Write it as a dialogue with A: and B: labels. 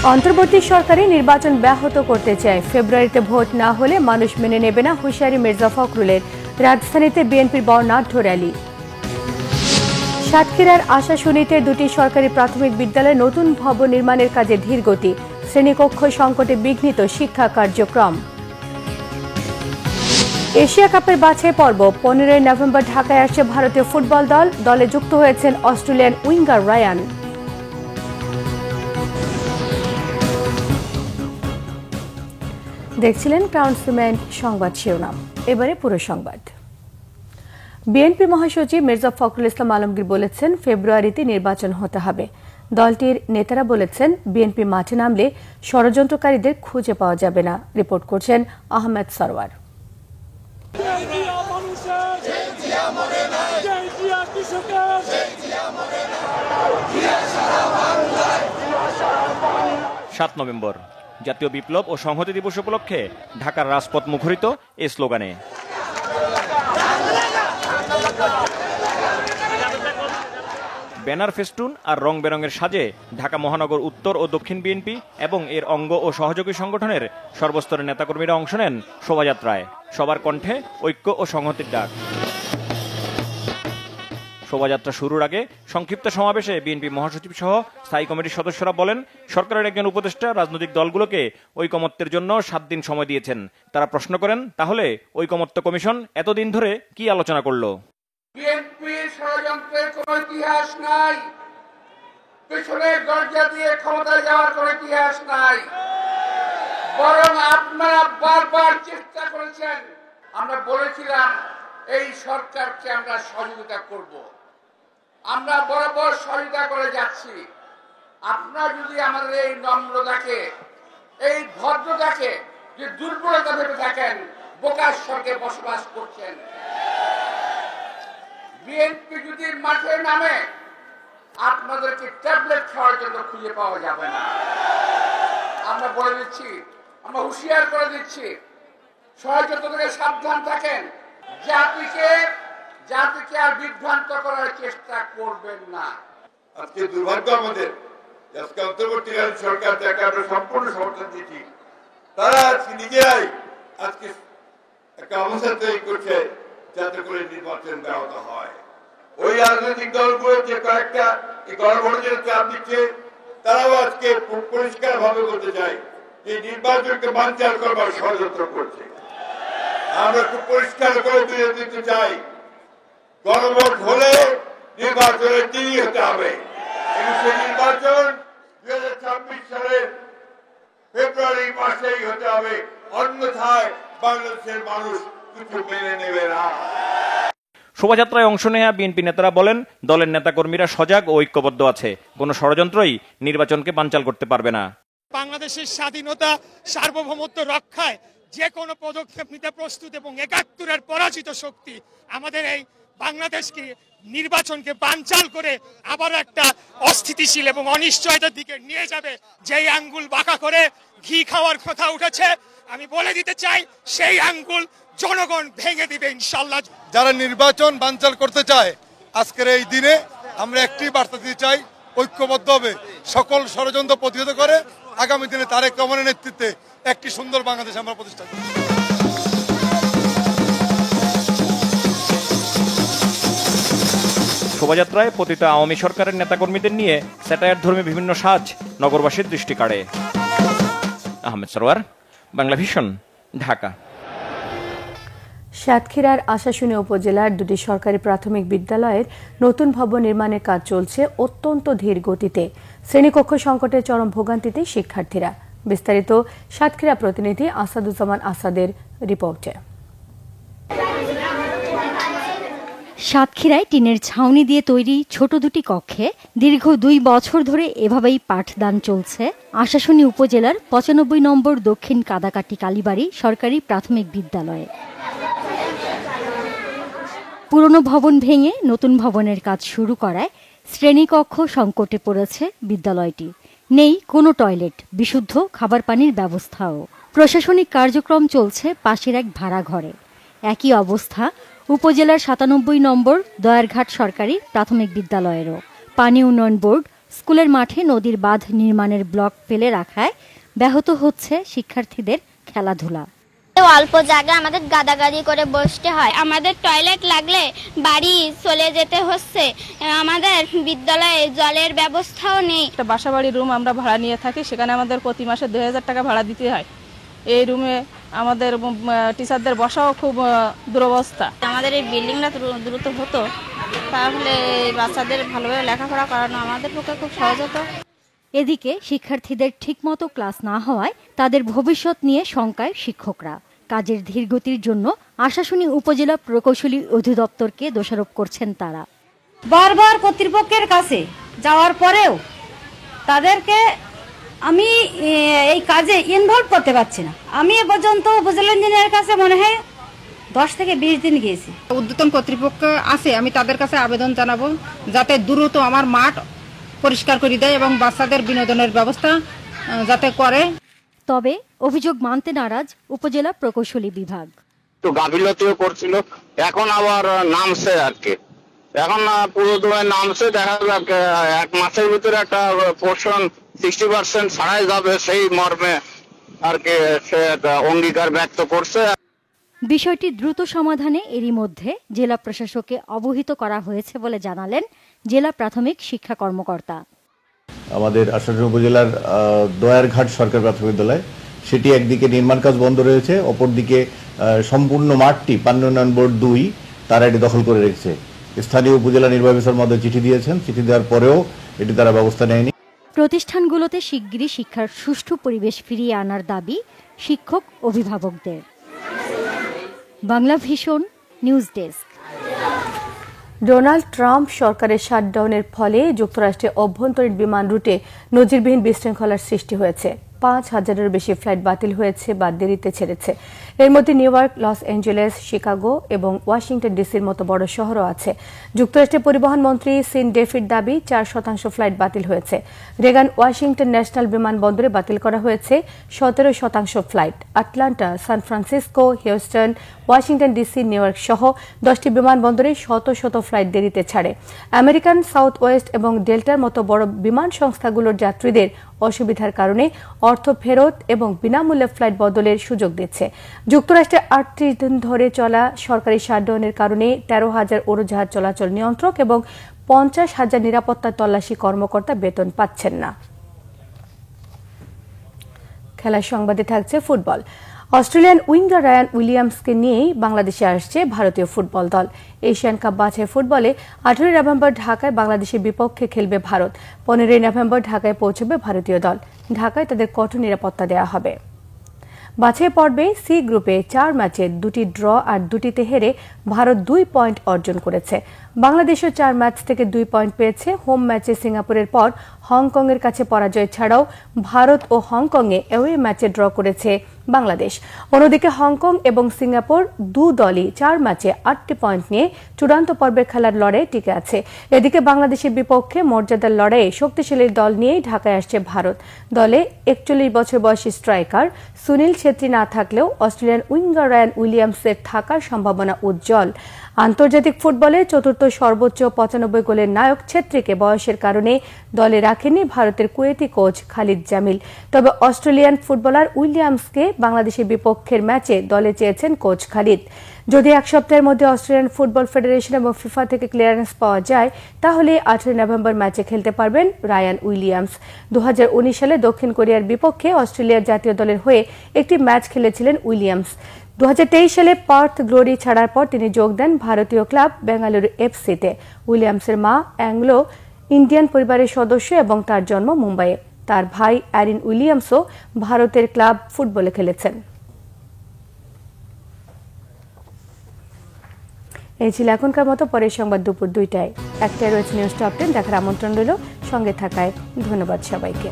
A: অন্তর্বর্তী সরকারি নির্বাচন ব্যাহত করতে চায়। ফেব্রুয়ারিতে ভোট না হলে মানুষ মেনে নেবে না হুঁশিয়ারি মির্জা ফখরুলের। রাজধানীতে বিএনপির বর্ণাঢ্য র্যালি। সাতক্ষীরার আশাশুনিতে দুটি সরকারি প্রাথমিক বিদ্যালয়ে নতুন ভবন নির্মাণের কাজে ধীরগতি। শ্রেণীকক্ষ সংকটে বিঘ্নিত শিক্ষা কার্যক্রম। এশিয়া কাপের বাছাই পর্ব 15 নভেম্বর ঢাকায় আসছে ভারতীয় ফুটবল দল। দলে যুক্ত হয়েছেন অস্ট্রেলিয়ান উইঙ্গার রায়ান। দেখছিলেন ক্রাউন সিমেন্ট সংবাদ শিরোনাম। এবারে পুরো সংবাদ। বিএনপি মহাসচিব মির্জা ফখরুল ইসলাম আলমগীর বলেছেন, ফেব্রুয়ারিতে নির্বাচন হতে হবে। দলটির নেতারা বলেছেন, বিএনপি মাঠে নামলে ষড়যন্ত্রকারীদের খুঁজে পাওয়া যাবে না। রিপোর্ট করছেন আহমেদ সরওয়ার।
B: 7 নভেম্বর জাতীয় বিপ্লব ও সংহতি দিবস উপলক্ষে ঢাকার রাজপথ মুখরিত এই স্লোগানে। ব্যানার, ফেস্টুন আর রং বেরঙের সাজে ঢাকা মহানগর উত্তর ও দক্ষিণ বিএনপি এবং এর অঙ্গ ও সহযোগী সংগঠনের সর্বস্তরের নেতাকর্মীরা অংশ নেন শোভাযাত্রায়। সবার কণ্ঠে ঐক্য ও সংহতির ডাক। শোভাযাত্রা শুরুর আগে সংক্ষিপ্ত সমাবেশে বিএনপি মহাসচিব সহ স্থায়ী কমিটির সদস্যরা বলেন, সরকারের একজন উপদেষ্টা রাজনৈতিক দলগুলোকে ঐকমত্যের জন্য 7 দিন সময় দিয়েছেন। তারা প্রশ্ন করেন, তাহলে ঐকমত্য কমিশন এতদিন ধরে কি আলোচনা করলো?
C: বিএনপির ষড়যন্ত্রের কোনো ইতিহাস নাই, পেছনের দরজা দিয়ে ক্ষমতায় যাওয়ার কোনো ইতিহাস নাই। বরং আপনারা বারবার চেষ্টা করেছেন। আমরা বলেছিলাম এই সরকারকে আমরা সহযোগিতা করব, আমরা বরাবর সহযোগিতা করে যাচ্ছি। আপনারা যদি আমাদের এই নম্রতাকে, এই ভদ্রতাকে যে দুর্বলতা ভেবে থাকেন, বোকার স্বর্গে বসবাস করছেন। বিএনপি যদি মাঠে নামে আপনাদেরকে ট্যাবলেট খাওয়ার জন্য খুঁজে পাওয়া যাবে না। আমরা বলে দিচ্ছি, আমরা হুঁশিয়ার করে দিচ্ছি, ষড়যন্ত্র থেকে সাবধান থাকেন। জাতিকে আর বিভ্রান্ত করার চেষ্টা করবেন না।
D: আজকে দুর্ভাগ্য আমাদের, আজকে অন্তর্বর্তীকালীন সরকার যাকে আমরা সম্পূর্ণ সমর্থন দিচ্ছি, তারা আজকে নিজেরাই আজকে একটা অবস্থা তৈরি করছে যাতে করে নির্বাচন ব্যাহত হয়। ওই রাজনৈতিক দলগুলো যে কয়েকটা এই গণভোটের চাপ দিচ্ছে, তারাও আজকে পরিষ্কার ভাবে বলতে চাই যে নির্বাচনকে বানচাল করবার ষড়যন্ত্র করছে। আমরা খুব পরিষ্কার করে তুলে দিতে চাই, গণভোট হলে নির্বাচনের দিনই হতে হবে। কিন্তু সেই নির্বাচন 2026 সালের ফেব্রুয়ারি মাসেই হতে হবে, অন্যথায় বাংলাদেশের মানুষ কিছু মেনে নেবে না।
B: শোভাযাত্রায় অংশ নেয়া বিএনপি নেতারা বলেন, দলের নেতাকর্মীরা সজাগ ও ঐক্যবদ্ধ আছে। কোনো ষড়যন্ত্রই নির্বাচনকে বানচাল করতে পারবে না।
E: বাংলাদেশের স্বাধীনতা, সার্বভৌমত্ব রক্ষায় যে কোনো পদক্ষেপ নিতে প্রস্তুত এবং 71-এর পরাজিত শক্তি আমাদের এই বাংলাদেশকে, নির্বাচনকে বানচাল করে আবার একটা অস্থিতিশীল এবং অনিশ্চয়তার দিকে নিয়ে যাবে। যেই আঙ্গুল বাঁকা করে ঘি খাওয়ার কথা উঠেছে, আমি বলে দিতে চাই, সেই আঙ্গুল জনগণ ভেঙে দিবে ইনশাল্লাহ।
F: যারা নির্বাচন বানচাল করতে চায়, আজকের এই দিনে আমরা একটি বার্তা দিতে চাই, ঐক্যবদ্ধ হবে, সকল ষড়যন্ত্র প্রতিহত করে আগামী দিনে তারেক রহমানের নেতৃত্বে একটি সুন্দর বাংলাদেশ আমরা প্রতিষ্ঠা করি।
B: শোভাযাত্রায় পতিত আওয়ামী সরকারের নেতাকর্মীদের নিয়ে স্যাটায়ার ধর্মী বিভিন্ন সাজ নগরবাসীর দৃষ্টি কাড়ে। আহমেদ সরওয়ার, বাংলা ভিশন, ঢাকা।
A: সাতক্ষীরার আশাশুনি উপজেলার দুটি সরকারি প্রাথমিক বিদ্যালয়ের নতুন ভবন নির্মাণের কাজ চলছে অত্যন্ত ধীর গতিতে। শ্রেণীকক্ষ সংকটের চরম ভোগান্তিতে শিক্ষার্থীরা। বিস্তারিত সাতক্ষীরা প্রতিনিধি আসাদুজ্জামান আসাদের রিপোর্টে।
G: সাতক্ষীরায় টিনের ছাউনি দিয়ে তৈরি ছোট দুটি কক্ষে দীর্ঘ 2 বছর ধরে এভাবেই পাঠদান চলছে আশাশুনি উপজেলার 95 নম্বর দক্ষিণ কাদাকাটি কালীবাড়ি সরকারি প্রাথমিক বিদ্যালয়ে। পুরনো ভবন ভেঙে নতুন ভবনের কাজ শুরু করায় শ্রেণীকক্ষ সংকটে পড়েছে বিদ্যালয়টি। নেই কোনো টয়লেট, বিশুদ্ধ খাবার পানির ব্যবস্থাও। প্রশাসনিক কার্যক্রম চলছে পাশের এক ভাড়া ঘরে। একই অবস্থা উপজেলার 97 নম্বর দয়ারঘাট সরকারি প্রাথমিক বিদ্যালয়েরও। পানি উন্নয়ন বোর্ড স্কুলের মাঠে নদীর বাঁধ নির্মাণের ব্লক ফেলে রাখায় ব্যাহত হচ্ছে শিক্ষার্থীদের খেলাধুলা।
H: অল্প জায়গা আমাদের গাদাগাদি করে বসতে হয়, আমাদের টয়লেট লাগলে বাড়ি চলে যেতে হচ্ছে, আমাদের বিদ্যালয়ে জলের ব্যবস্থাও নেই।
I: একটা বাসাবাড়ি রুম আমরা ভাড়া নিয়ে থাকি, সেখানে আমাদের প্রতি মাসে 2000 টাকা ভাড়া দিতে হয়। এই রুমে আমাদের টিচারদের বসাও খুব দুরবস্থা।
H: আমাদের এই বিল্ডিংটা দ্রুত হতো, তাহলে বাচ্চাদের ভালোভাবে লেখাপড়া করানো আমাদের পক্ষে খুব সহজ হতো।
G: এদিকে শিক্ষার্থীদের ঠিকমতো ক্লাস না হওয়ায় তাদের ভবিষ্যৎ নিয়ে শঙ্কায় শিক্ষকরা। কাজের ধীরগতির জন্য আশাশুনি উপজেলা প্রকৌশলী অধিদপ্তরকে দোষারোপ করছেন তারা।
J: বারবার কর্তৃপক্ষের কাছে যাওয়ার পরেও তাদেরকে আমি এই কাজে ইনভলভ করতে পারছি না। আমি এ পর্যন্ত উপজেলা ইঞ্জিনিয়ারের কাছে মনে হয় 10 থেকে 20 দিন গিয়েছি।
K: ঊর্ধ্বতন কর্তৃপক্ষ আছে, আমি তাদের কাছে আবেদন জানাবো যাতে দ্রুত আমার মাঠ পরিষ্কার করে দেয় এবং বাচ্চাদের বিনোদনের ব্যবস্থা যাতে করে।
G: তবে অভিযোগ মানতে নারাজ উপজেলা প্রকৌশলী বিভাগ।
L: তো গাফিলতিও করছিল, এখন আবার নামছে আর কি, এখন পুরো দমে নামছে। দেখা যাক 1 মাসের ভিতরে একটা পোর্শন 60% ছাড়াই যাবে, সেই মর্মে আর কি সে অঙ্গীকার ব্যক্ত করছে।
G: বিষয়টি দ্রুত সমাধানে এরই মধ্যে জেলা প্রশাসককে অবহিত করা হয়েছে বলে জানালেন জেলা প্রাথমিক শিক্ষা কর্মকর্তা।
M: আমাদের আশাশুনি উপজেলার দয়ারঘাট সরকারি প্রাথমিক বিদ্যালয়, সেটি একদিকে নির্মাণ কাজ বন্ধ রয়েছে, অপরদিকে সম্পূর্ণ মাঠটি পানি উন্নয়ন বোর্ড 2 তারা এটি দখল করে রেখেছে। স্থানীয় উপজেলা নির্বাহী অফিসার মধ্যে চিঠি দিয়েছেন, চিঠি দেওয়ার পরেও এটি তারা ব্যবস্থা নেয়নি।
G: প্রতিষ্ঠানগুলোতে শিগগিরই শিক্ষার সুষ্ঠু পরিবেশ ফিরিয়ে আনার দাবি শিক্ষক অভিভাবকদের। Bangla vision news desk.
A: Donald Trump সরকারের শাটডাউনের ফলে যুক্তরাষ্ট্রের অভ্যন্তরীণ বিমান রুটে নজিরবিহীন বিশৃঙ্খলার সৃষ্টি হয়েছে। 5000-এরও বেশি ফ্লাইট বাতিল হয়েছে বা দেরিতে ছেড়েছে। এর মধ্যে new York, Los Angeles, Chicago এবং ওয়াশিংটন ডিসির মতো বড় শহরও আছে। যুক্তরাষ্ট্রের পরিবহন মন্ত্রী সিন ডেফির দাবি 4% ফ্লাইট বাতিল হয়েছে। রেগান ওয়াশিংটন ন্যাশনাল বিমানবন্দরে বাতিল করা হয়েছে 17% flight. Atlanta, San Francisco, Houston, Washington DC, New York সহ 10টি বিমানবন্দরে শত শত ফ্লাইট দেরিতে ছাড়ে। আমেরিকান, সাউথ ওয়েস্ট এবং ডেল্টার মতো বড় বিমান সংস্থাগুলোর যাত্রীদের অসুবিধার কারণে অর্থ ফেরত এবং বিনামূল্যে ফ্লাইট বদলের সুযোগ দিচ্ছে। যুক্তরাষ্ট্রে 38 দিন ধরে চলা সরকারি শাটডাউনের কারণে 13,000 উড়োজাহাজ চলাচল নিয়ন্ত্রক এবং 50,000 নিরাপত্তা তল্লাশি কর্মকর্তা বেতন পাচ্ছেন না। খেলার সংবাদে থাকছে ফুটবল। অস্ট্রেলিয়ান উইঙ্গার রায়ান উইলিয়ামসকে নিয়েই বাংলাদেশে আসছে ভারতীয় ফুটবল দল। এশিয়ান কাপ বাছাই ফুটবলে 18 নভেম্বর ঢাকায় বাংলাদেশের বিপক্ষে খেলবে ভারত। 15 নভেম্বর ঢাকায় পৌঁছবে ভারতীয় দল। ঢাকায় তাদের কঠোর নিরাপত্তা দেওয়া হবে। বাছাই পর্বে সি গ্রুপে 4 ম্যাচে 2টি ড্র আর 2টিতে হেরে ভারত 2 পয়েন্ট অর্জন করেছে। বাংলাদেশও 4 ম্যাচ থেকে 2 পয়েন্ট পেয়েছে। হোম ম্যাচে সিঙ্গাপুরের পর হংকংয়ের কাছে পরাজয় ছাড়াও ভারত ও হংকংয়ে অ্যাওয়ে ম্যাচে ড্র করেছে বাংলাদেশ। অন্যদিকে হংকং এবং সিঙ্গাপুর 2 দলই 4 ম্যাচে 8টি পয়েন্ট নিয়ে চূড়ান্ত পর্বে খেলার লড়াইয়ে টিকে আছে। এদিকে বাংলাদেশের বিপক্ষে মর্যাদার লড়াইয়ে শক্তিশালী দল নিয়েই ঢাকায় আসছে ভারত। দলে 41 বছর বয়সী স্ট্রাইকার সুনীল ছেত্রী না থাকলেও অস্ট্রেলিয়ান উইঙ্গার রায়ান উইলিয়ামসের থাকার সম্ভাবনা উজ্জ্বল। আন্তর্জাতিক ফুটবলে চতুর্থ সর্বোচ্চ 95 গোলের নায়ক ছেত্রীকে বয়সের কারণে দলে রাখেনি ভারতের কুয়েতি কোচ খালিদ জামিল। তবে অস্ট্রেলিয়ান ফুটবলার উইলিয়ামসকে বাংলাদেশের বিপক্ষের ম্যাচে দলে চেয়েছেন কোচ খালিদ। যদি 1 সপ্তাহের মধ্যে অস্ট্রেলিয়ান ফুটবল ফেডারেশন এবং ফিফা থেকে ক্লিয়ারেন্স পাওয়া যায়, তাহলে 18 নভেম্বর ম্যাচে খেলতে পারবেন রায়ান উইলিয়ামস। 2019 সালে দক্ষিণ কোরিয়ার বিপক্ষে অস্ট্রেলিয়ার জাতীয় দলের হয়ে একটি ম্যাচ খেলেছিলেন উইলিয়ামস। 2023 সালে পার্থ গ্লোরি ছাড়ার পর তিনি যোগ দেন ভারতীয় ক্লাব বেঙ্গালুরু এফসিতে। উইলিয়ামসের মা অ্যাংলো ইন্ডিয়ান পরিবারের সদস্য এবং তার জন্ম মুম্বাইয়ে। তার ভাই অ্যারিন উইলিয়ামসও ভারতের ক্লাব ফুটবলে খেলেছেন। এই ছিল এখনকার মতো। পরের সংবাদ দুপুর 2টায়। একটাই রয়েছে নিউজ টপ 10 দেখার আমন্ত্রণ রইল। সঙ্গে থাকায় ধন্যবাদ সবাইকে।